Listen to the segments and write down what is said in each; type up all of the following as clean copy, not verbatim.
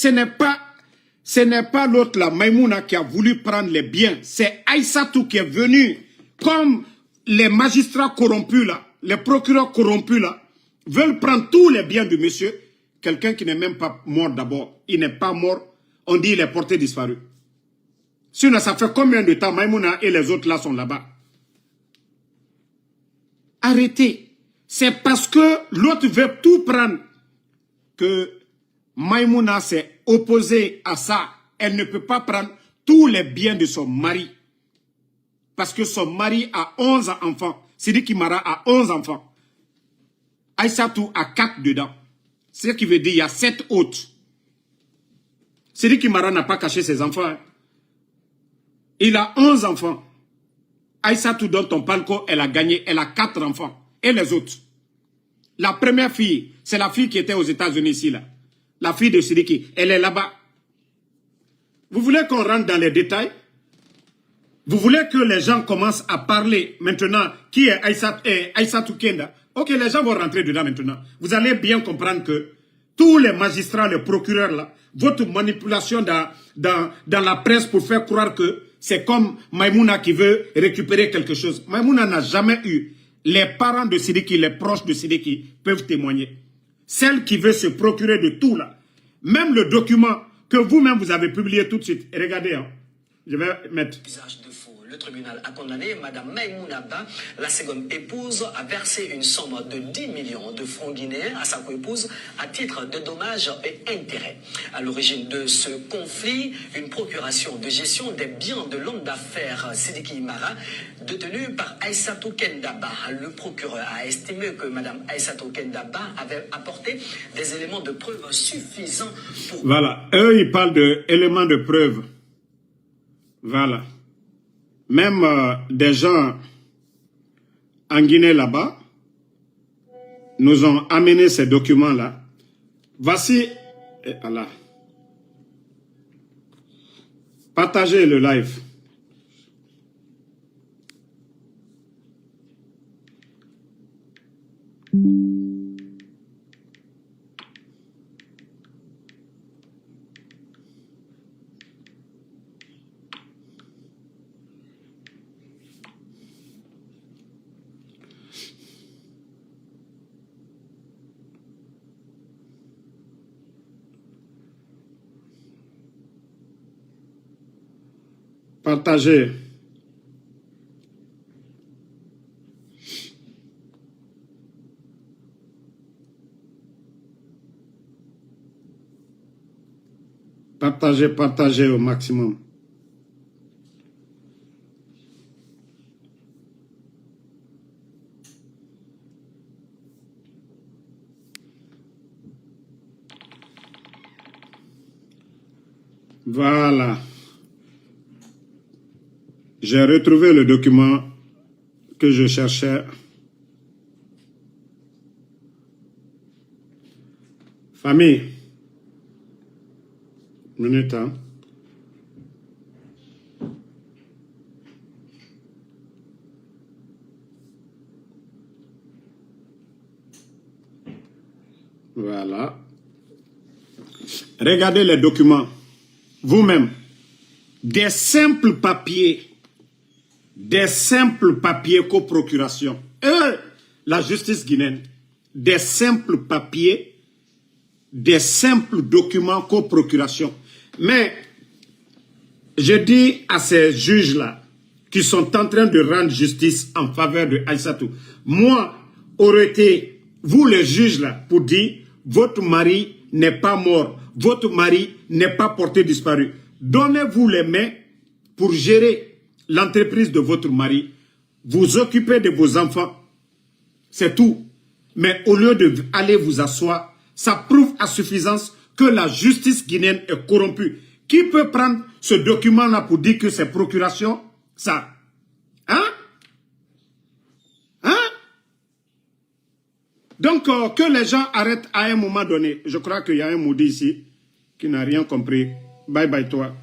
Ce n'est pas l'autre là, Maïmouna, qui a voulu prendre les biens. C'est Aïssatou qui est venu, comme les magistrats corrompus là, les procureurs corrompus là, veulent prendre tous les biens du monsieur. Quelqu'un qui n'est même pas mort d'abord. Il n'est pas mort. On dit qu'il est porté disparu. Sinon, ça fait combien de temps Maïmouna et les autres là sont là-bas? Arrêtez. C'est parce que l'autre veut tout prendre que Maïmouna s'est opposée à ça. Elle ne peut pas prendre tous les biens de son mari. Parce que son mari a 11 enfants. Sidi Kimara a 11 enfants. Aïssatou a 4 dedans. C'est ce qui veut dire qu'il y a 7 autres. Sidi Kimara n'a pas caché ses enfants. Hein. Il a 11 enfants. Aïssatou dont on parle, elle a gagné, elle a 4 enfants. Et les autres. La première fille, c'est la fille qui était aux États-Unis ici, là. La fille de Sidiki, elle est là-bas. Vous voulez qu'on rentre dans les détails? Vous voulez que les gens commencent à parler maintenant qui est Aïssatou Kenda? Ok, les gens vont rentrer dedans maintenant. Vous allez bien comprendre que tous les magistrats, les procureurs, là, votre manipulation dans la presse pour faire croire que c'est comme Maïmouna qui veut récupérer quelque chose. Maïmouna n'a jamais eu. Les parents de Sidiki, les proches de Sidiki peuvent témoigner. Celle qui veut se procurer de tout là. Même le document que vous-même vous avez publié tout de suite. Et regardez, hein, je vais mettre. Le tribunal a condamné Mme Maïmouna Ba, la seconde épouse, à verser une somme de 10 millions de francs guinéens à sa co-épouse à titre de dommages et intérêts. À l'origine de ce conflit, une procuration de gestion des biens de l'homme d'affaires Sidiki Imara, détenu par Aïssatou Kenda Ba. Le procureur a estimé que Mme Aïssatou Kenda Ba avait apporté des éléments de preuve suffisants pour... Voilà, eux ils parlent d'éléments de preuve. Voilà. Même des gens en Guinée là-bas nous ont amené ces documents-là. Voici, Allah. Partagez le live. Partagez. Partagez au maximum. Voilà. J'ai retrouvé le document que je cherchais. Famille. Minute, hein. Voilà. Regardez les documents. Vous-même. Des simples papiers. Des simples papiers coprocuration. La justice guinéenne. Des simples papiers. Des simples documents coprocuration. Mais, je dis à ces juges-là, qui sont en train de rendre justice en faveur de Aïssatou, moi, aurait été, vous les juges-là, pour dire, votre mari n'est pas mort, votre mari n'est pas porté disparu. Donnez-vous les mains pour gérer l'entreprise de votre mari, vous occupez de vos enfants, c'est tout. Mais au lieu d'aller vous asseoir, ça prouve à suffisance que la justice guinéenne est corrompue. Qui peut prendre ce document-là pour dire que c'est procuration? Ça. Hein? Hein? Donc, que les gens arrêtent à un moment donné. Je crois qu'il y a un maudit ici qui n'a rien compris. Bye bye toi.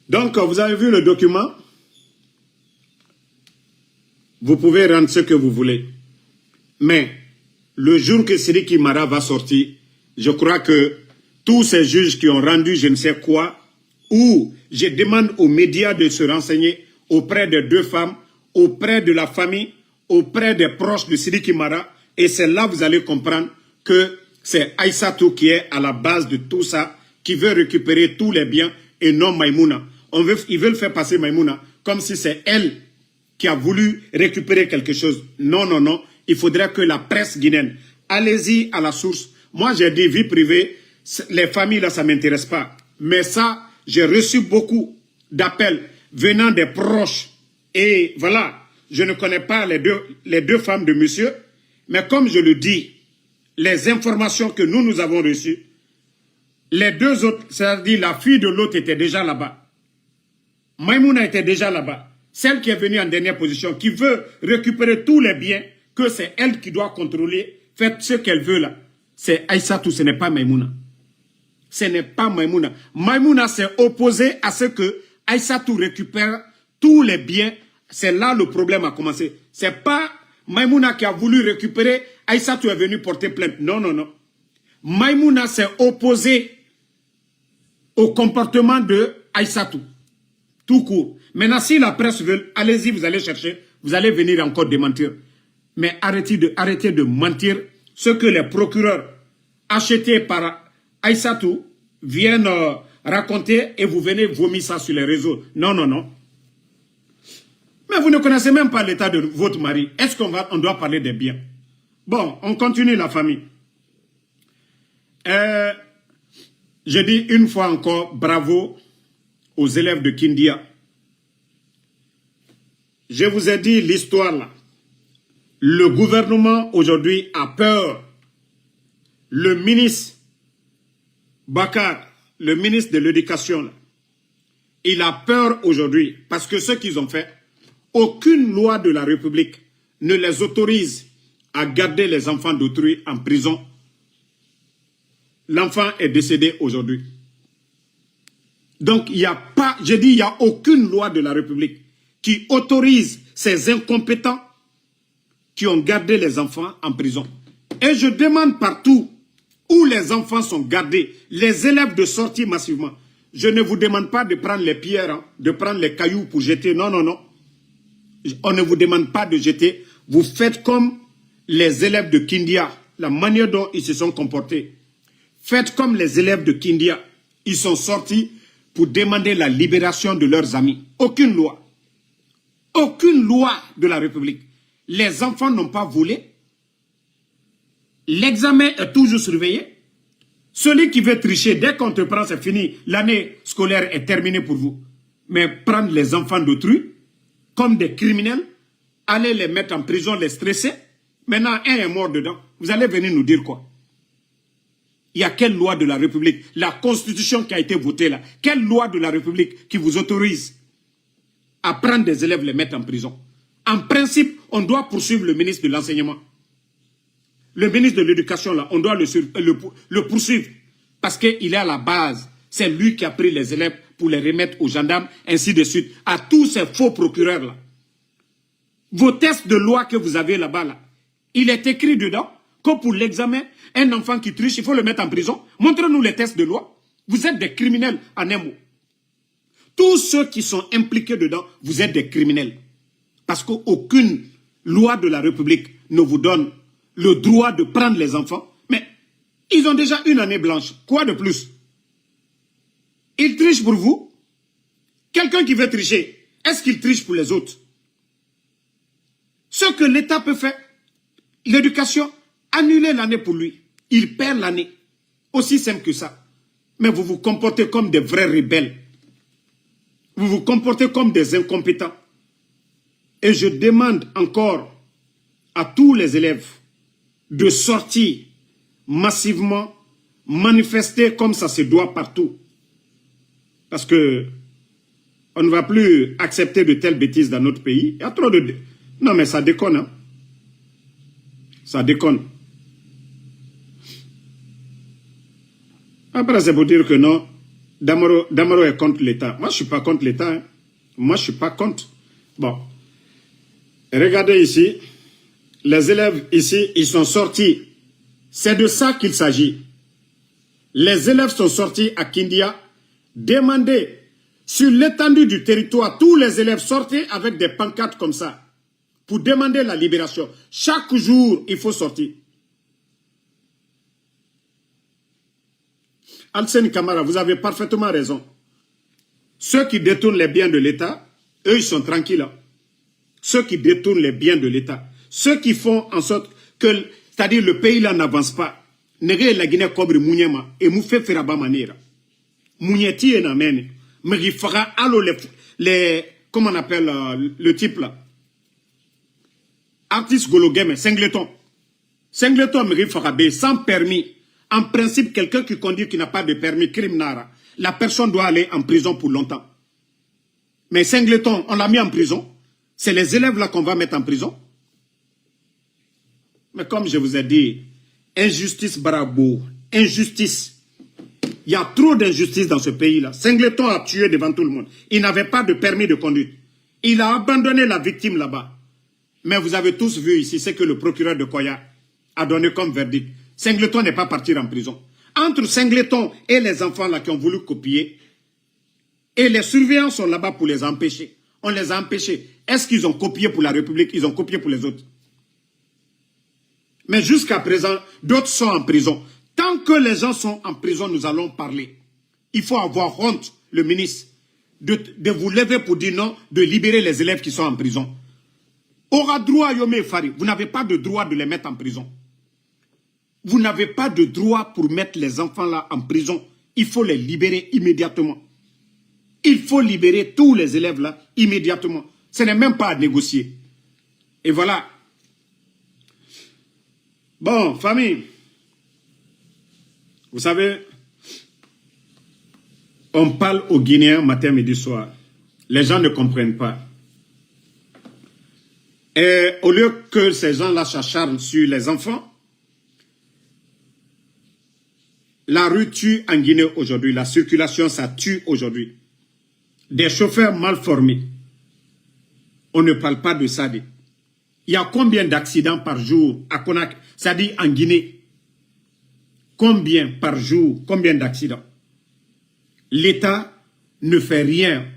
Donc, vous avez vu le document? Vous pouvez rendre ce que vous voulez. Mais le jour que Sidiki Mara va sortir, je crois que tous ces juges qui ont rendu je ne sais quoi, ou je demande aux médias de se renseigner auprès des deux femmes, auprès de la famille, auprès des proches de Sidiki Mara, et c'est là que vous allez comprendre que c'est Aïssatou qui est à la base de tout ça, qui veut récupérer tous les biens et non Maïmouna. Ils veulent faire passer Maïmouna comme si c'est elle qui a voulu récupérer quelque chose. Non, non, non. Il faudrait que la presse guinéenne, allez-y à la source. Moi, j'ai dit vie privée, les familles là, ça ne m'intéresse pas. Mais ça, j'ai reçu beaucoup d'appels venant des proches. Et voilà, je ne connais pas les deux femmes de monsieur. Mais comme je le dis, les informations que nous avons reçues, les deux autres, c'est-à-dire la fille de l'autre était déjà là-bas. Maïmouna était déjà là-bas. Celle qui est venue en dernière position, qui veut récupérer tous les biens, que c'est elle qui doit contrôler, faire ce qu'elle veut là. C'est Aïssatou, ce n'est pas Maïmouna. Ce n'est pas Maïmouna. Maïmouna s'est opposée à ce que Aïssatou récupère tous les biens. C'est là le problème a commencé. C'est pas Maïmouna qui a voulu récupérer, Aïssatou est venu porter plainte. Non, non, non. Maïmouna s'est opposée au comportement de Aïssatou. Tout court. Maintenant, si la presse veut, allez-y, vous allez chercher, vous allez venir encore démentir. Mais arrêtez de mentir. Ce que les procureurs achetés par Aïssatou viennent raconter et vous venez vomir ça sur les réseaux. Non, non, non. Mais vous ne connaissez même pas l'état de votre mari. Est-ce qu'on doit parler des biens? Bon, on continue la famille. Je dis une fois encore bravo aux élèves de Kindia. Je vous ai dit l'histoire là. Le gouvernement aujourd'hui a peur. Le ministre Bakar, le ministre de l'Éducation, il a peur aujourd'hui parce que ce qu'ils ont fait, aucune loi de la République ne les autorise à garder les enfants d'autrui en prison. L'enfant est décédé aujourd'hui. Donc, il n'y a pas, je dis, il n'y a aucune loi de la République qui autorise ces incompétents qui ont gardé les enfants en prison. Et je demande partout où les enfants sont gardés, les élèves de sortie massivement. Je ne vous demande pas de prendre les pierres, hein, de prendre les cailloux pour jeter. Non, non, non. On ne vous demande pas de jeter. Vous faites comme les élèves de Kindia, la manière dont ils se sont comportés. Faites comme les élèves de Kindia. Ils sont sortis pour demander la libération de leurs amis. Aucune loi. Aucune loi de la République. Les enfants n'ont pas volé. L'examen est toujours surveillé. Celui qui veut tricher, dès qu'on te prend, c'est fini. L'année scolaire est terminée pour vous. Mais prendre les enfants d'autrui comme des criminels, aller les mettre en prison, les stresser. Maintenant, un est mort dedans. Vous allez venir nous dire quoi? Il y a quelle loi de la République? La Constitution qui a été votée là. Quelle loi de la République qui vous autorise à prendre des élèves, les mettre en prison? En principe, on doit poursuivre le ministre de l'Enseignement. Le ministre de l'Éducation, là, on doit le poursuivre. Parce qu'il est à la base. C'est lui qui a pris les élèves pour les remettre aux gendarmes, ainsi de suite. À tous ces faux procureurs-là. Vos tests de loi que vous avez là-bas, là, il est écrit dedans que pour l'examen, un enfant qui triche, il faut le mettre en prison. Montrez-nous les tests de loi. Vous êtes des criminels en un mot. Tous ceux qui sont impliqués dedans, vous êtes des criminels. Parce qu'aucune loi de la République ne vous donne le droit de prendre les enfants. Mais ils ont déjà une année blanche. Quoi de plus? Ils trichent pour vous. Quelqu'un qui veut tricher, est-ce qu'il triche pour les autres? Ce que l'État peut faire, l'éducation, annuler l'année pour lui. Il perd l'année. Aussi simple que ça. Mais vous vous comportez comme des vrais rebelles. Vous vous comportez comme des incompétents. Et je demande encore à tous les élèves de sortir massivement, manifester comme ça se doit partout. Parce que on ne va plus accepter de telles bêtises dans notre pays. Il y a trop de... Non mais ça déconne. Hein? Ça déconne. Après c'est pour dire que non, Damaro est contre l'État. Moi je ne suis pas contre l'État. Hein? Moi je ne suis pas contre. Bon. Regardez ici. les élèves ici, ils sont sortis. C'est de ça qu'il s'agit. Les élèves sont sortis à Kindia, demander sur l'étendue du territoire, tous les élèves sortaient avec des pancartes comme ça, pour demander la libération. Chaque jour, il faut sortir. Alsen Kamara, vous avez parfaitement raison. Ceux qui détournent les biens de l'État, eux, ils sont tranquilles. Ceux qui détournent les biens de l'État, ceux qui font en sorte que, c'est-à-dire le pays là n'avance pas. Nege la Guinée cobre Mouniema et Moufé Feraba Manera. Mounieti et Namen. Mais il fera allo les comment on appelle le type là. Artiste Gologame, Singleton. Singleton me fera B sans permis. En principe, quelqu'un qui conduit qui n'a pas de permis, crime nara, la personne doit aller en prison pour longtemps. Mais Singleton, on l'a mis en prison. C'est les élèves là qu'on va mettre en prison. Mais comme je vous ai dit, injustice bravo, injustice. Il y a trop d'injustice dans ce pays-là. Singleton a tué devant tout le monde. Il n'avait pas de permis de conduite. Il a abandonné la victime là-bas. Mais vous avez tous vu ici ce que le procureur de Koya a donné comme verdict. Singleton n'est pas parti en prison. Entre Singleton et les enfants là qui ont voulu copier, et les surveillants sont là-bas pour les empêcher. On les a empêchés. Est-ce qu'ils ont copié pour la République? Ils ont copié pour les autres. Mais jusqu'à présent, d'autres sont en prison. Tant que les gens sont en prison, nous allons parler. Il faut avoir honte, le ministre, de vous lever pour dire non, de libérer les élèves qui sont en prison. Aura droit, Yomé Fari, vous n'avez pas de droit de les mettre en prison. Vous n'avez pas de droit pour mettre les enfants là en prison. Il faut les libérer immédiatement. Il faut libérer tous les élèves là immédiatement. Ce n'est même pas à négocier. Et voilà. Bon, famille. Vous savez, on parle aux Guinéens matin, midi, soir. Les gens ne comprennent pas. Et au lieu que ces gens-là s'acharnent sur les enfants, la rue tue en Guinée aujourd'hui. La circulation, ça tue aujourd'hui. Des chauffeurs mal formés. On ne parle pas de ça. Il y a combien d'accidents par jour à Conakry, c'est-à-dire en Guinée? Combien par jour? Combien d'accidents? L'État ne fait rien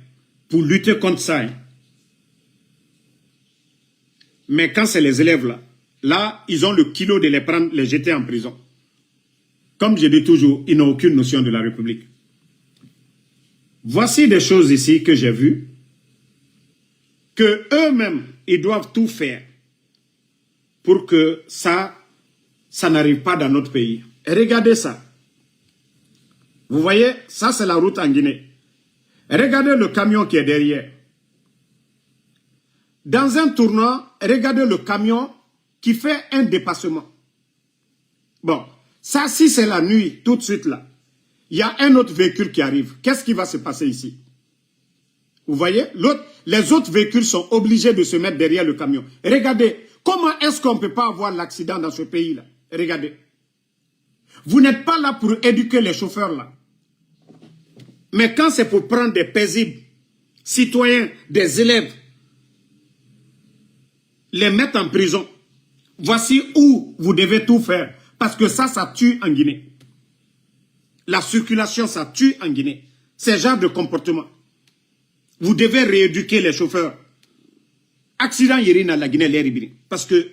pour lutter contre ça. Mais quand c'est les élèves là, ils ont le kilo de les prendre, les jeter en prison. Comme je dis toujours, ils n'ont aucune notion de la République. Voici des choses ici que j'ai vues, que eux-mêmes, ils doivent tout faire pour que ça n'arrive pas dans notre pays. Et regardez ça. Vous voyez, ça c'est la route en Guinée. Et regardez le camion qui est derrière. Dans un tournant, regardez le camion qui fait un dépassement. Bon, ça si c'est la nuit, tout de suite là, il y a un autre véhicule qui arrive. Qu'est-ce qui va se passer ici? Vous voyez, les autres véhicules sont obligés de se mettre derrière le camion. Regardez, comment est-ce qu'on ne peut pas avoir l'accident dans ce pays-là? Regardez. Vous n'êtes pas là pour éduquer les chauffeurs là. Mais quand c'est pour prendre des paisibles citoyens, des élèves, les mettre en prison, voici où vous devez tout faire. Parce que ça tue en Guinée. La circulation, ça tue en Guinée. C'est genre de comportement. Vous devez rééduquer les chauffeurs. Accident Yérina la Guinée, parce que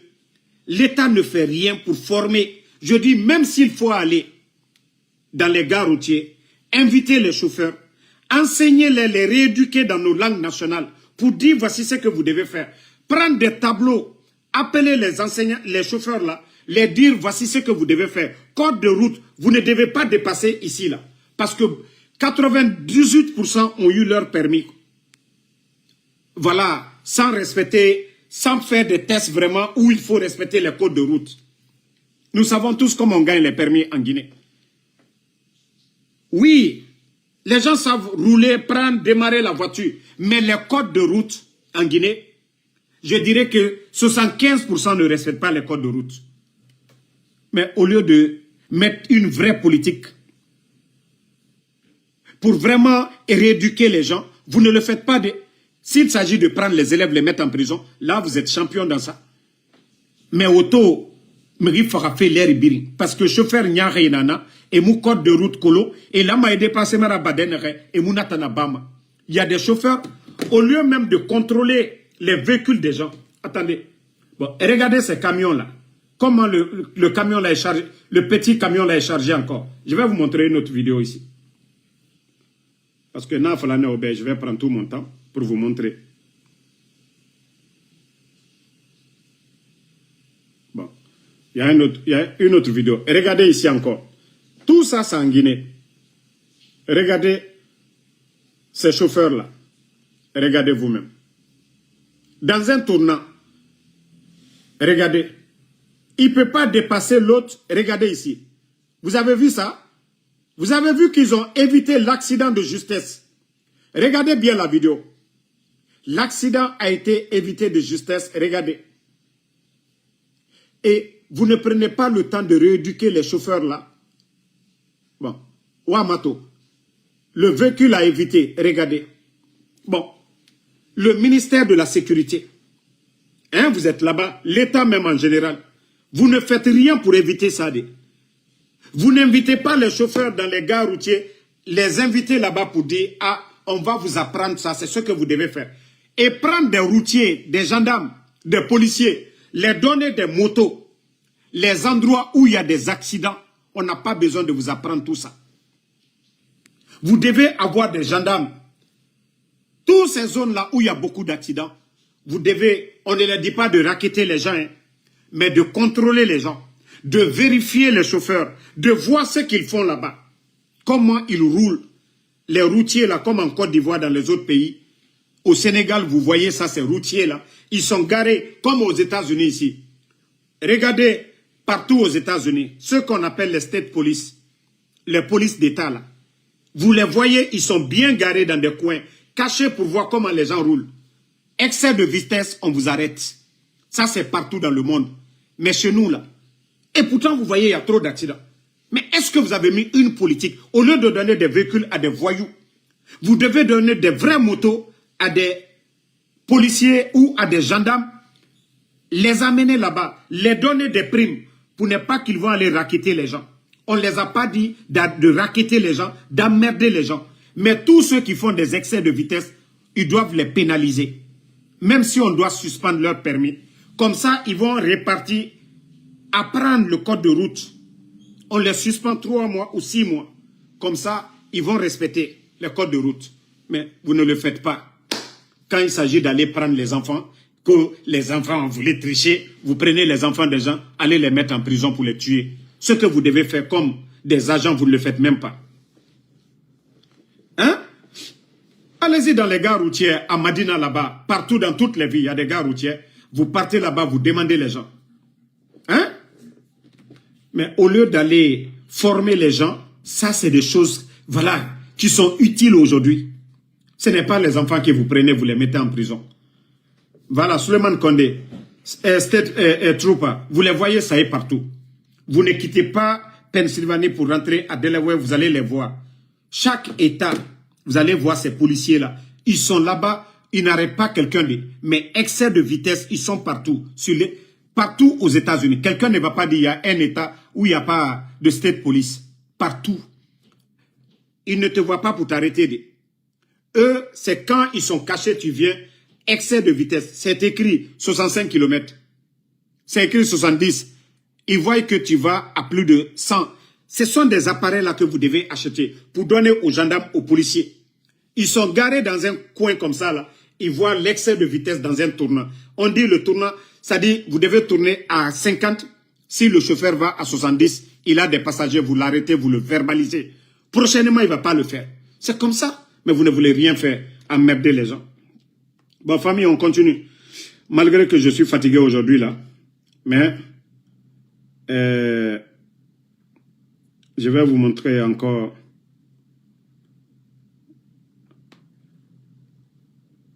l'État ne fait rien pour former. Je dis, même s'il faut aller dans les gares routiers, inviter les chauffeurs, enseigner-les, les rééduquer dans nos langues nationales, pour dire, voici ce que vous devez faire. Prendre des tableaux, appeler les enseignants, les chauffeurs là, les dire, voici ce que vous devez faire. Code de route, vous ne devez pas dépasser ici là. Parce que 98% ont eu leur permis. Voilà, sans respecter, sans faire des tests vraiment où il faut respecter les codes de route. Nous savons tous comment on gagne les permis en Guinée. Oui, les gens savent rouler, prendre, démarrer la voiture. Mais les codes de route en Guinée, je dirais que 75% ne respectent pas les codes de route. Mais au lieu de mettre une vraie politique pour vraiment rééduquer les gens, vous ne le faites pas. S'il s'agit de prendre les élèves, les mettre en prison, là vous êtes champion dans ça. mais auto me fera faire l'air biri parce que chauffeur n'y a rien et mon code de route colo et là m'a dépassé ma badenere et mon atana bama. Il y a des chauffeurs au lieu même de contrôler les véhicules des gens. Attendez. Bon, regardez ces camions là. Comment le camion là est chargé, le petit camion là est chargé encore. Je vais vous montrer une autre vidéo ici. Parce que je vais prendre tout mon temps pour vous montrer. Bon. Il y a une autre vidéo. Et regardez ici encore. Tout ça, c'est en Guinée. Regardez ces chauffeurs-là. Regardez vous-même. Dans un tournant, regardez. Il ne peut pas dépasser l'autre. Regardez ici. Vous avez vu ça? Vous avez vu qu'ils ont évité l'accident de justesse. Regardez bien la vidéo. L'accident a été évité de justesse. Regardez. Et vous ne prenez pas le temps de rééduquer les chauffeurs là. Bon. Ouamato. Le véhicule a évité. Regardez. Bon. Le ministère de la Sécurité. Hein, vous êtes là-bas. L'État même en général. Vous ne faites rien pour éviter ça. Vous n'invitez pas les chauffeurs dans les gares routiers, les inviter là-bas pour dire « Ah, on va vous apprendre ça, c'est ce que vous devez faire. » Et prendre des routiers, des gendarmes, des policiers, les donner des motos, les endroits où il y a des accidents, on n'a pas besoin de vous apprendre tout ça. Vous devez avoir des gendarmes. Toutes ces zones-là où il y a beaucoup d'accidents, vous devez, on ne leur dit pas de racketter les gens, hein, mais de contrôler les gens, de vérifier les chauffeurs, de voir ce qu'ils font là-bas. Comment ils roulent. Les routiers là, comme en Côte d'Ivoire, dans les autres pays. Au Sénégal, vous voyez ça, ces routiers là. Ils sont garés comme aux États-Unis ici. Regardez, partout aux États-Unis, ceux qu'on appelle les state police, les polices d'État là. Vous les voyez, ils sont bien garés dans des coins, cachés pour voir comment les gens roulent. Excès de vitesse, on vous arrête. Ça, c'est partout dans le monde. Mais chez nous, là. Et pourtant, vous voyez, il y a trop d'accidents. Mais est-ce que vous avez mis une politique? Au lieu de donner des véhicules à des voyous, vous devez donner des vraies motos à des policiers ou à des gendarmes, les amener là-bas, les donner des primes pour ne pas qu'ils vont aller racketter les gens. On ne les a pas dit de racketter les gens, d'emmerder les gens. Mais tous ceux qui font des excès de vitesse, ils doivent les pénaliser. Même si on doit suspendre leur permis. Comme ça, ils vont répartir, apprendre le code de route. On les suspend 3 mois ou 6 mois. Comme ça, ils vont respecter le code de route. Mais vous ne le faites pas. Quand il s'agit d'aller prendre les enfants, que les enfants voulaient tricher, vous prenez les enfants des gens, allez les mettre en prison pour les tuer. Ce que vous devez faire comme des agents, vous ne le faites même pas. Hein? Allez-y dans les gares routières, à Madina là-bas, partout dans toutes les villes, il y a des gares routières. Vous partez là-bas, vous demandez les gens. Hein? Mais au lieu d'aller former les gens, ça c'est des choses, voilà, qui sont utiles aujourd'hui. Ce n'est pas les enfants que vous prenez, vous les mettez en prison. Voilà, Suleiman Kondé, State Trooper, vous les voyez, ça est partout. Vous ne quittez pas Pennsylvanie pour rentrer à Delaware, vous allez les voir. Chaque État, vous allez voir ces policiers-là. Ils sont là-bas, ils n'arrêtent pas quelqu'un. Mais excès de vitesse, ils sont partout. Partout aux États-Unis. Quelqu'un ne va pas dire qu'il y a un État où il n'y a pas de state police. Partout. Ils ne te voient pas pour t'arrêter. Eux, c'est quand ils sont cachés, tu viens. Excès de vitesse. C'est écrit 65 km. C'est écrit 70. Ils voient que tu vas à plus de 100. Ce sont des appareils-là que vous devez acheter pour donner aux gendarmes, aux policiers. Ils sont garés dans un coin comme ça, là. Ils voient l'excès de vitesse dans un tournant. On dit le tournant, ça dit, vous devez tourner à 50. Si le chauffeur va à 70, il a des passagers, vous l'arrêtez, vous le verbalisez. Prochainement, il ne va pas le faire. C'est comme ça. Mais vous ne voulez rien faire, emmerder les gens. Bon, famille, on continue. Malgré que je suis fatigué aujourd'hui, là. Mais, je vais vous montrer encore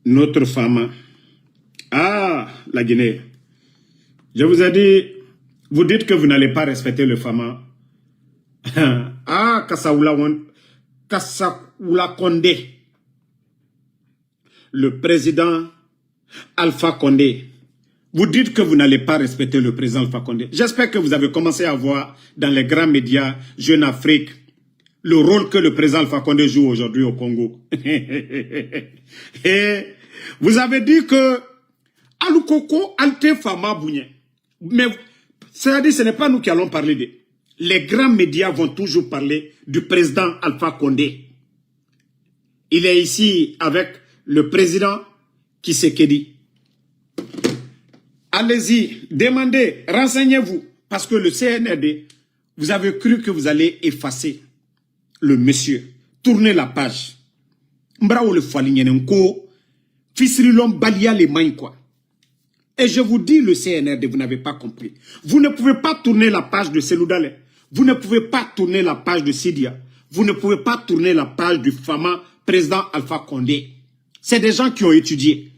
notre femme. Ah, la Guinée. Je vous ai dit, vous dites que vous n'allez pas respecter le Fama. Ah, Kassaoula Condé. Le président Alpha Condé Vous dites que vous n'allez pas respecter le président Alpha Condé. J'espère que vous avez commencé à voir dans les grands médias Jeune Afrique le rôle que le président Alpha Condé joue aujourd'hui au Congo. Et vous avez dit que Alukoko Alte Fama Bounye. Mais c'est-à-dire ce n'est pas nous qui allons parler de. Les grands médias vont toujours parler du président Alpha Condé. Il est ici avec le président Tshisekedi. Allez-y, demandez, renseignez-vous. Parce que le CNRD, vous avez cru que vous allez effacer le monsieur. Tournez la page. Mbrao le Falinyenenko, Fisrilom Balia les mains quoi. Et je vous dis, le CNRD, vous n'avez pas compris. Vous ne pouvez pas tourner la page de Seloudale. Vous ne pouvez pas tourner la page de Sidia. Vous ne pouvez pas tourner la page du fameux président Alpha Condé. C'est des gens qui ont étudié.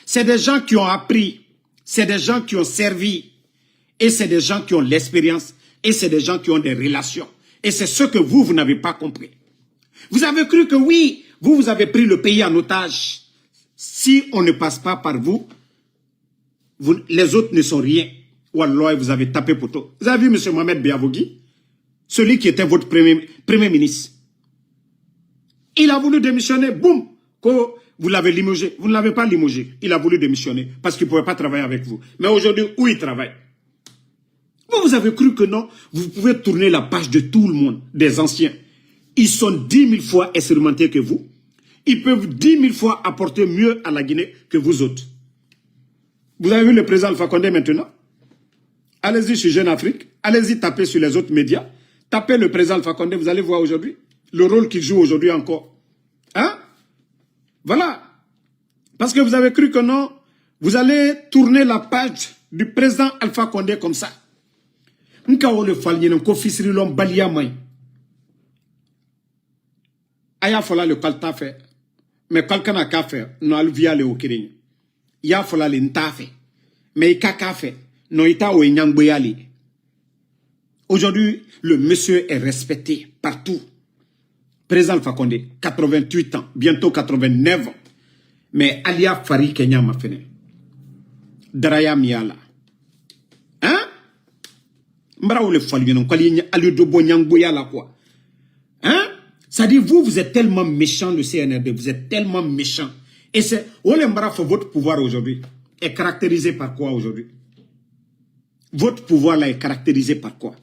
C'est des gens qui ont appris. C'est des gens qui ont servi. Et c'est des gens qui ont l'expérience. Et c'est des gens qui ont des relations. Et c'est ce que vous n'avez pas compris. Vous avez cru que oui, vous avez pris le pays en otage. Si on ne passe pas par vous, les autres ne sont rien. Wallah, vous avez tapé poteau. Vous avez vu M. Mohamed Biavogui, celui qui était votre premier ministre. Il a voulu démissionner, boum, que vous l'avez limogé. Vous ne l'avez pas limogé. Il a voulu démissionner parce qu'il ne pouvait pas travailler avec vous. Mais aujourd'hui, où il travaille? Vous avez cru que non, vous pouvez tourner la page de tout le monde, des anciens. Ils sont 10 000 fois expérimentés que vous. Ils peuvent 10 000 fois apporter mieux à la Guinée que vous autres. Vous avez vu le président Alpha Condé maintenant? Allez-y sur Jeune Afrique, allez-y taper sur les autres médias, tapez le président Alpha Condé, vous allez voir aujourd'hui le rôle qu'il joue aujourd'hui encore. Hein? Voilà. Parce que vous avez cru que non, vous allez tourner la page du président Alpha Condé comme ça. Nkao le falien ko fisri lom balia may. Aya fola le kalta fait. Mais quelqu'un a qu'à faire, non alvia le okirin. Ya fola le nta fait. Mais il ka fait, non ita o nyangboyali. Aujourd'hui, le monsieur est respecté partout. Président Alpha Condé, 88 ans, bientôt 89 ans. Mais Alia Fari Kenya m'a fait. Daraya Miala. Hein? M'brao le falien, kwali alu dobo nyangboya la quoi. Hein? Ça dit, vous êtes tellement méchant, le CNRD, vous êtes tellement méchant. Et c'est, votre pouvoir aujourd'hui est caractérisé par quoi aujourd'hui? Votre pouvoir là est caractérisé par quoi?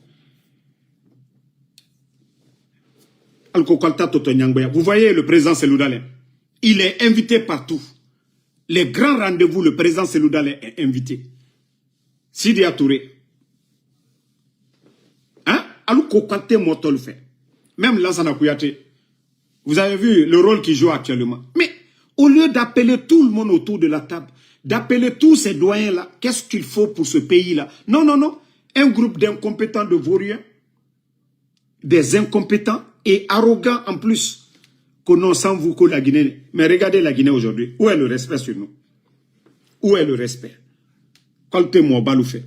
Vous voyez le président Seloudale, il est invité partout. Les grands rendez-vous, le président Seloudale est invité. Sidi Touré. Hein? Même Lansana Kouyaté. Vous avez vu le rôle qu'il joue actuellement. Mais au lieu d'appeler tout le monde autour de la table, d'appeler tous ces doyens-là, qu'est-ce qu'il faut pour ce pays-là? Non, non, non. Un groupe d'incompétents de vauriens, des incompétents et arrogants en plus, que non sans vous que la Guinée. Mais regardez la Guinée aujourd'hui. Où est le respect sur nous? Où est le respect? Kaltez-moi baloufé.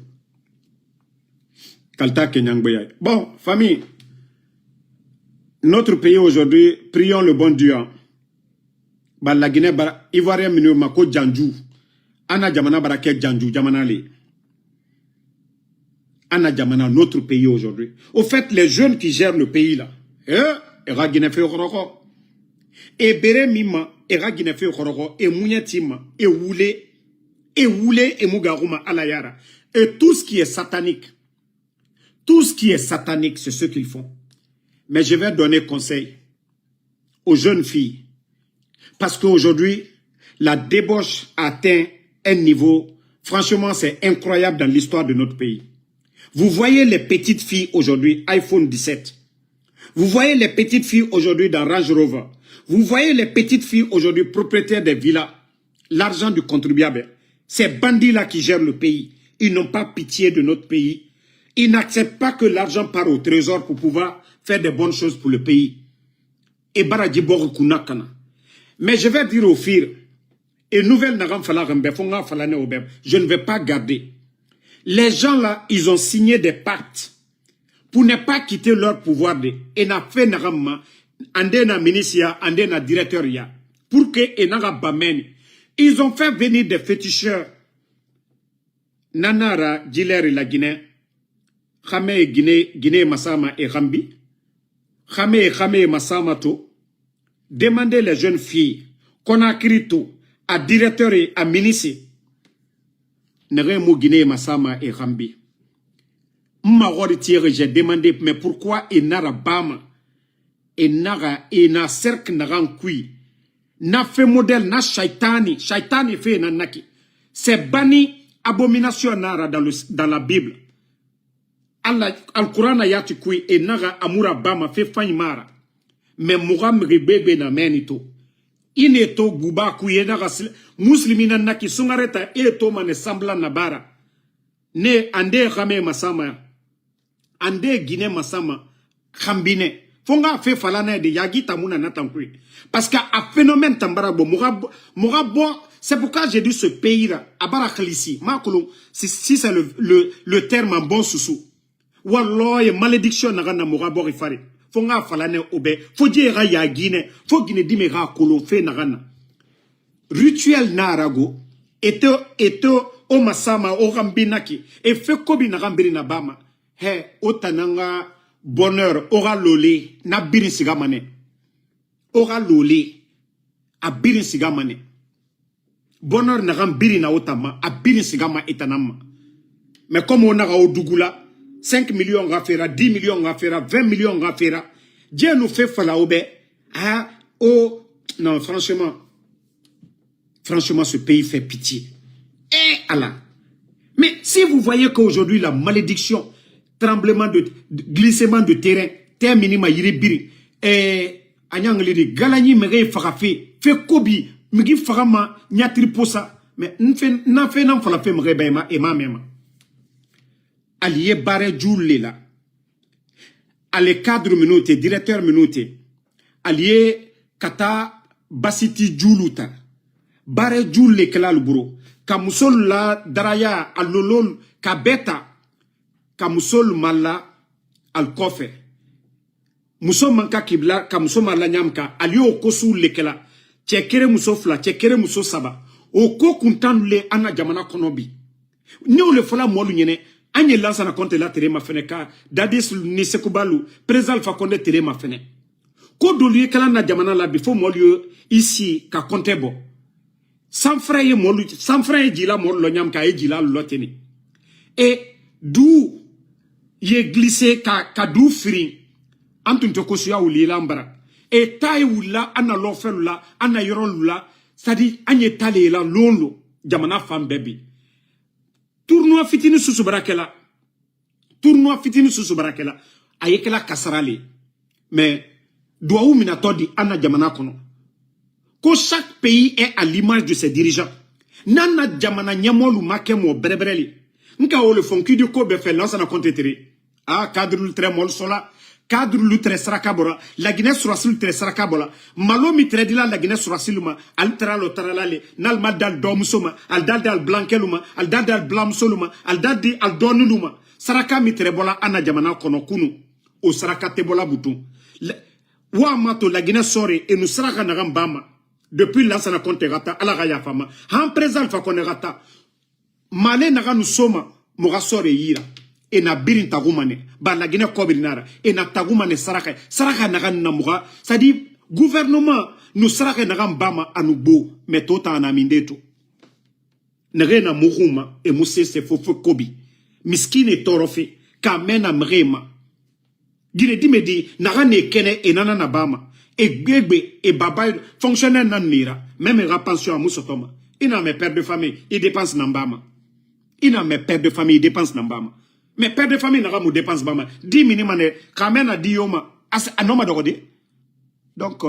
Kalta Kenyangboya. Bon, famille, notre pays aujourd'hui, prions le bon Dieu. Bah, la Guinée, Ivoirien Minur Mako Djandjou. Anna Djamana Barake Djandjou, Djamana Li. Anna Djamana, notre pays aujourd'hui. Au fait, les jeunes qui gèrent le pays là, Era Guinée fait Oroko. Et Bere Mima, Era Guinée fait Oroko, et Mouniatima, et Woulé, et Mugaruma Alayara. Et tout ce qui est satanique, c'est ce qu'ils font. Mais je vais donner conseil aux jeunes filles. Parce qu'aujourd'hui, la débauche atteint un niveau, franchement, c'est incroyable dans l'histoire de notre pays. Vous voyez les petites filles aujourd'hui, iPhone 17. Vous voyez les petites filles aujourd'hui dans Range Rover. Vous voyez les petites filles aujourd'hui propriétaires des villas. L'argent du contribuable. Ces bandits-là qui gèrent le pays, ils n'ont pas pitié de notre pays. Ils n'acceptent pas que l'argent part au trésor pour pouvoir faire des bonnes choses pour le pays. Et Baradjibor Kunakana. Mais je vais dire aux filles, et nouvelle je ne vais pas garder. Les gens là, ils ont signé des pactes pour ne pas quitter leur pouvoir de fait andena ministère, andena directeur ya pour que enaga bamen. Ils ont fait venir des féticheurs nanara jileri la Guinée Khame Guinée Massama et Rambi Khame Massama to demandez les jeunes filles qu'on a écrit tout à directeur et à ministre Neremo Guinée Massama et Rambi j'ai demandé mais pourquoi Enara Bama Enara Ena Cercle Naran Kui n'a fait modèle na shaitani fait nanaki c'est banni abomination nara dans la Bible Allah al-Quran ayati kui Enara Amura Bama fait fanyimara mais Mouram Ribebe na menito ineto guba kui Enara muslimina naki sungareta eto mane sambla nabara ne ande Khame Massama ande Guinée Massama Khambine fonga fait falana de yagi tamuna natankui parce que a phénomène tambarabo morabo c'est pourquoi j'ai dit ce pays là abara khalisi makolo si c'est le terme en bon sous wallahi malédiction na morabo rifari fonga falana obe faut dire ya Guinée faut Guinée dimera kolo fait na rituel narago était o Massama o Rambinaki et fait kobi na rambiri na bama he otananga bonheur aura lolé na birin sigamane aura lolé a birin sigamane bonheur na rambiri na otama a birin sigama etanama mais comme on a au Dougoula 5 millions rafera 10 millions rafera 20 millions rafera Dieu nous fait falaobe ah oh non franchement ce pays fait pitié et Allah mais si vous voyez qu'aujourd'hui la malédiction tremblement de glissement de terrain terre minima yiribiri anyangli de galani mere farafe fait kobi migi farama nyatri posa mais n'a fait nan fala fait mere bema et ma même allié bare joule là allié cadre minute directeur minute allié kata basiti jouluta bare joule kala lubro kamusol la daraya alolol kabeta kamusol mala al kofe muso manka kibla kamuso mala nyamka alio kosu lekela chekere muso fla chekere muso saba o ko kuntanule ana jamana konobi ni o le fola molu nyene anye lansa na konte la tere ma fene ka dadis ni sekubalu président Alpha Condé tere ma fene ko dolu kala na jamana la bifo molu ici ka konte bo sans frère molu sans frère dila molu lo nyamka e dila lo teni et d'où ye glissé ka du firi antun to kosuya wuli lambara et tay wula ana lofelula ana yorolula sadi anye tale la lolo jamana fam bebi tournoi fitini susu barakela ayekela kasarale mais doaou minatodi ana jamana kono ko chaque pays est à l'image de ses dirigeants nana jamana nyamolu makemo brebreli nka o le fonki de ko be fait lance na compter ah cadre le très mol sola cadre le très sarakabora la Guinée sur le très sarakabola malo mi très dila la Guinée sur siluma al tralo taralale nal madal domsoma al dal blankeluma al dal blamsoluma al dadi al donuluma saraka mi très bola ana jamana kono kunu o saraka tebola butu wa mato la Guinée sore et nous saraka na gambama depuis là ça na compter rata ala gaya fama en présent fa konerata malé na nous soma moga sore yira et na birin tagumane ba la Guinée kobirinara et na tagumane saraka na na moga ça dit gouvernement nous saraka na bama anubo mais tota anamindeto na muhuma et musese fofo kobi miskine torofe kamena mrema gine dimedi na ne kene et nana na bama et gbegbe et baba fonctionnaire nan mira même pension à musotoma il a mes pères de famille il dépense nambama il a mes pères de famille il dépense nambama mais père de famille n'a pas dépense bama 10 minimum quand même a dit yoma anoma dogode donc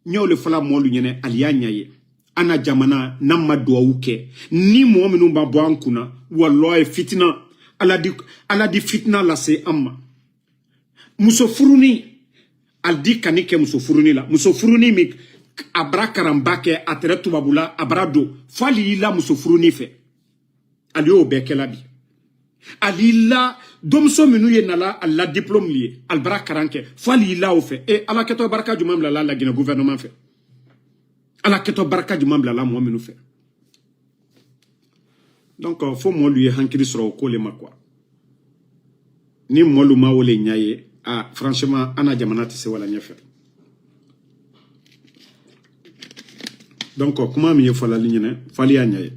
nyo le fala mo lu nyene aliya nyaye ana jamana namma douauke ni mo minu ba boankuna wallahi fitna ala di fitna la se amma muso furuni aldi kanike muso furuni la muso furuni mi abra karambake atere tubabula abrado fali la muso furuni fe ali obekela bi alila domso minu ye nala alla diplôme lié albra karanke fali la o fait et ala keto baraka du membre la Guinée gouvernement fait ala keto baraka du membre la mo minu fait Donc, il faut lui hankiri sur le col quoi. Ni molu ma wole nyaye, ah, franchement, ana jamanati se wala nyefe. Donc, comment mieux faut la ligne, fali a nyaye.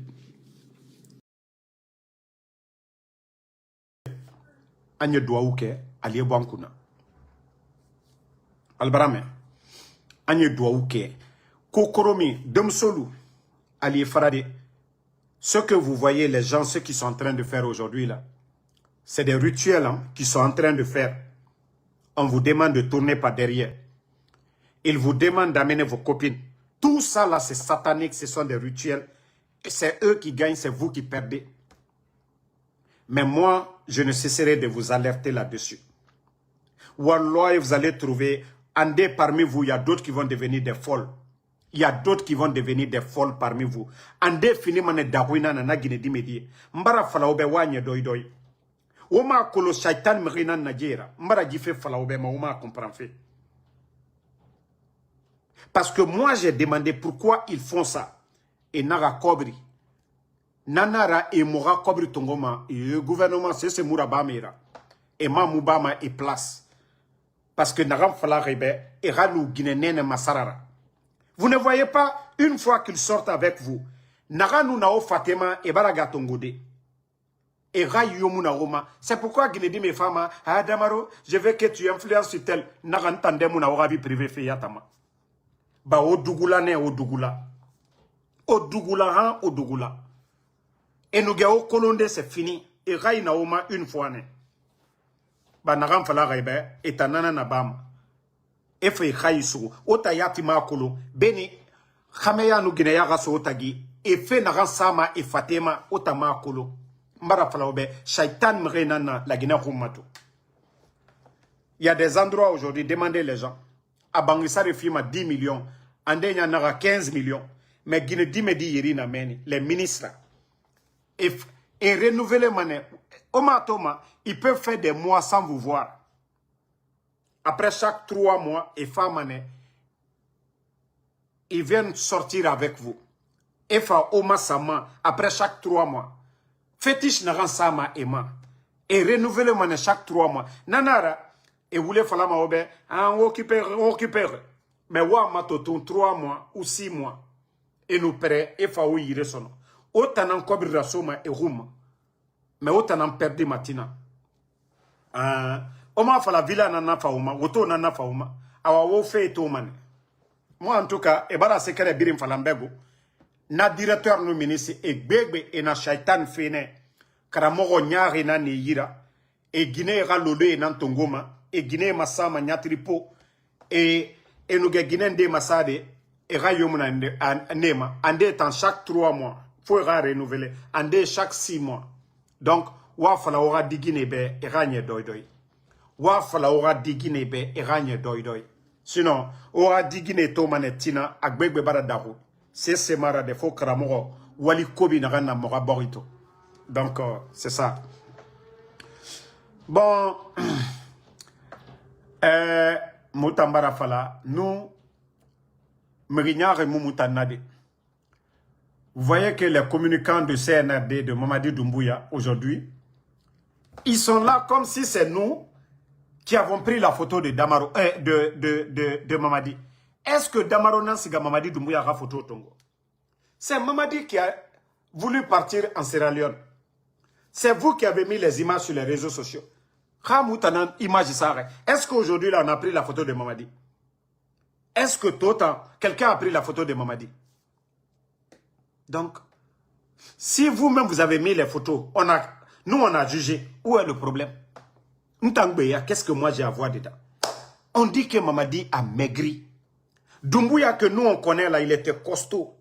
Anye doa uke, alie bankuna. Albarame. Anye doa uke. Kokoromi, demsolu, alie farade. Ce que vous voyez, les gens, ceux qui sont en train de faire aujourd'hui, là, c'est des rituels hein, qu'ils sont en train de faire. On vous demande de tourner par derrière. Ils vous demandent d'amener vos copines. Tout ça, là, c'est satanique, ce sont des rituels. C'est eux qui gagnent, c'est vous qui perdez. Mais moi, je ne cesserai de vous alerter là-dessus. Wallah, vous allez trouver, andé parmi vous, il y a d'autres qui vont devenir des folles. Il y a d'autres qui vont devenir des folles parmi vous. Andé fini mane dawina na nagine dimedi. Mbara falaobe wanye doi doi. Oma kolo shaitan mrina najera. Mbara jife falaobe ma oma comprend fait. Parce que moi j'ai demandé pourquoi ils font ça. Et nara kobri. Nanara et mora kobri tongoma. Et le gouvernement c'est murabamera. Et ma mubama et place. Parce que nara fala rebe. Et ralou guinénene masarara. Vous ne voyez pas, une fois qu'ils sortent avec vous, Naranu nao Fatima et Baragatongode. Et Rayumu Naoma. C'est pourquoi Guinédi mes femmes, ah Damaro, je veux que tu influences sur tel. Narantandemu Naorabi privé Feyatama. Ba o Dougoula ne o Dougoula. O Dougoula han o Dougoula. Et nous gao Kolonde c'est fini. Et Ray Naoma une fois ne. Ba Naram Fala Rebe et Tanana Nabam. Efe khaisu otayati makolo beni khameya nu gineya gaso otagi efe na sama e Fatima otamakolo mbara falaobe shaitan mrenana la Guinée rumato. Il y a des endroits aujourd'hui, demandez les gens à Bangissa refima 10 millions andenya nara 15 millions mais Guinée dimedi yirina meni les ministres et renouveler mané omatoma ils peuvent faire des mois sans vous voir. Après chaque 3 mois, et femmes, ils viennent sortir avec vous. Et fa oma sama, après chaque 3 mois. Fétiche naran sama ema. Et renouveler mané chaque 3 mois. Nanara, et vous voulez faire ma obe, on occuper. Mais wa matoton 3 mois ou 6 mois. Et nous prêts, et fa ou yire sono. Autant en kobri rasoma et rouma. Mais autant en perdu matina. Oma fala villa nana fauma, woto nana fauma. Awa wo fe to man. Moi en tout cas, e bara sekere birim falambego. Na directeur no ministre e gbegbe e na shaitan fene. Karamogo nyari na ni yira. E Guinée ra lolo na tongoma. E Guinée masama nyatripo. E nuge Guinée de masade. E ra yomuna nema. Ande en chaque 3 mois. Faut renouveler. Ande chaque 6 mois. Donc, wa fala ora digine be e ra nye doi doi. Wa fala ora digine be eranye doi doi. Sinon, ora digine to manetina agbegbe bara daru. C'est semara de fo kramoro wali kobi na gana mora borito. Donc c'est ça. Bon mutambara fala nous merignare mumutanade. Vous voyez que les communicants de CNRD de Mamadi Doumbouya aujourd'hui, ils sont là comme si c'est nous qui avons pris la photo de Damaro, de Mamadi. Est-ce que Damaro Nansiga Mamadi Doumbouya a photo Tongo? C'est Mamadi qui a voulu partir en Sierra Leone. C'est vous qui avez mis les images sur les réseaux sociaux. Est-ce qu'aujourd'hui, là, on a pris la photo de Mamadi? Est-ce que quelqu'un a pris la photo de Mamadi? Donc, si vous-même, vous avez mis les photos, nous, on a jugé. Où est le problème? Qu'est-ce que moi j'ai à voir dedans? On dit que Mamadi a maigri. Doumbouya que nous on connaît là, il était costaud.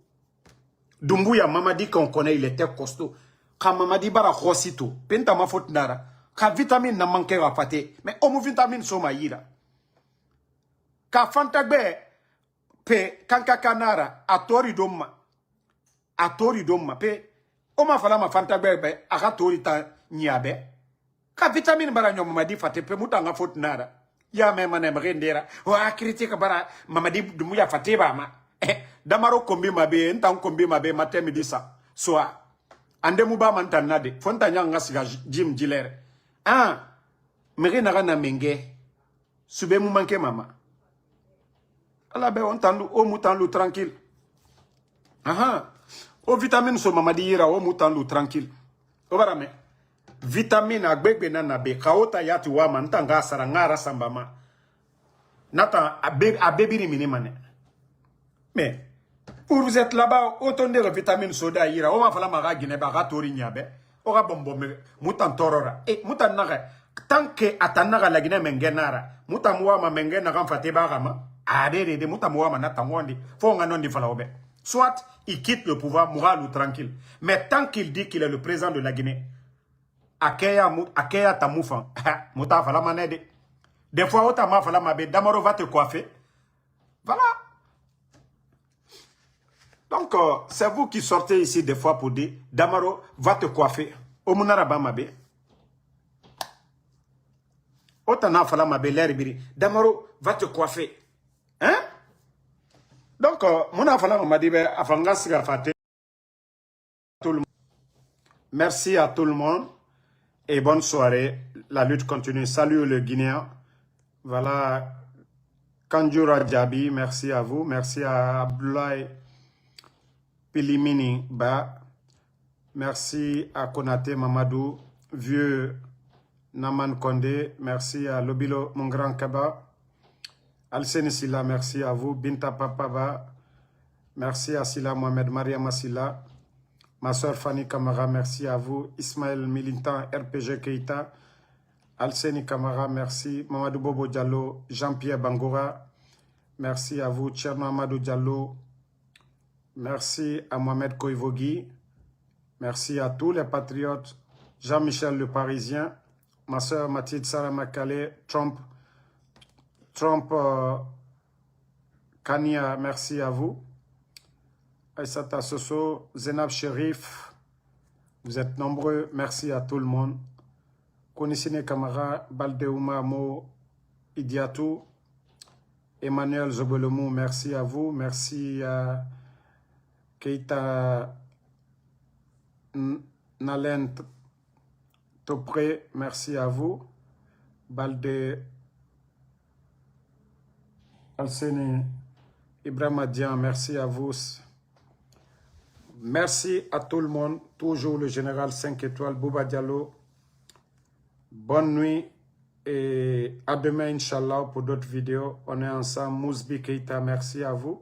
Doumbouya, Mamadi qu'on connaît, il était costaud. Quand Mamadi bara rosito, penta ma faute nara. Quand vitamine n'a manqué à faté, mais homo vitamine soma yira. Quand fantagbe, pe kankakanara, atori domma. Atori domma, pe, oma fala ma fantagbe, agatori ta nyabe. Ka vitamine bara nyom Mamadi fate pe mutanga faute nara. Ya me manem rendera. Wa critique bara Mamadi Doumbouya fate ba ma. Damaro kombi mabe, ntan kombi mabe matin midi sa. Soit ande muba mantana de fonta nyanga siga jim jilere ah mere na menge sube mu manke mama ala be on tandu o mutanlu tranquille aha o vitamine so mama di yira o mutanlu tranquille o barame vitamine agbegbe na be kaota yati wa mantanga sara ngara sambama nata abebiri minimane mais pour vous êtes là-bas autant de vitamine soda yira o ma fala maga gine ba ga tori nyabe o ga bombo me mutan torora e mutan naga tant que atanaga la gine mengenara mutan wa ma mengena kan fate ba gama adere de mutan wa ma na tangondi fo nga non di fala obe soit il quitte le pouvoir moral ou tranquille mais tant qu'il dit qu'il est le président de la Guinée akeya tamoufan muta fala manede des fois ota ma fala mabe Damaro va te coiffer voilà. Donc, c'est vous qui sortez ici des fois pour dire Damaro va te coiffer. Omunaraba mabe. Otana fala mabe l'herbiri. Damaro va te coiffer. Hein? Donc, mona fala m'a dit afanga sigafate. Merci à tout le monde et bonne soirée. La lutte continue. Salut le Guinéen. Voilà. Kanjura Djabi, merci à vous. Merci à Abdoulaye Pilimini Ba, merci à Konate Mamadou, vieux Naman Kondé, merci à Lobilo mon grand Kaba, Alseni Silla, merci à vous, Binta Papaba, merci à Silla Mohamed Mariama Silla, ma soeur Fanny Kamara, merci à vous, Ismaël Militant, RPG Keita, Alseni Kamara, merci, Mamadou Bobo Diallo, Jean-Pierre Bangora, merci à vous, Tcherno Amadou Diallo, merci à Mohamed Koivogui. Merci à tous les patriotes. Jean-Michel le Parisien. Ma soeur Mathilde Salamakale. Trump Kania, merci à vous. Aïssata Soso. Zenab Sherif. Vous êtes nombreux. Merci à tout le monde. Konissine Kamara. Baldeouma Mo Idiatou. Emmanuel Zobolomou, merci à vous. Merci à Keita Nalen Topré, merci à vous. Balde Alseni Ibrahim Adian, merci à vous. Merci à tout le monde. Toujours le général 5 étoiles, Bouba Diallo. Bonne nuit et à demain, Inch'Allah, pour d'autres vidéos. On est ensemble. Mousbi Keita, merci à vous.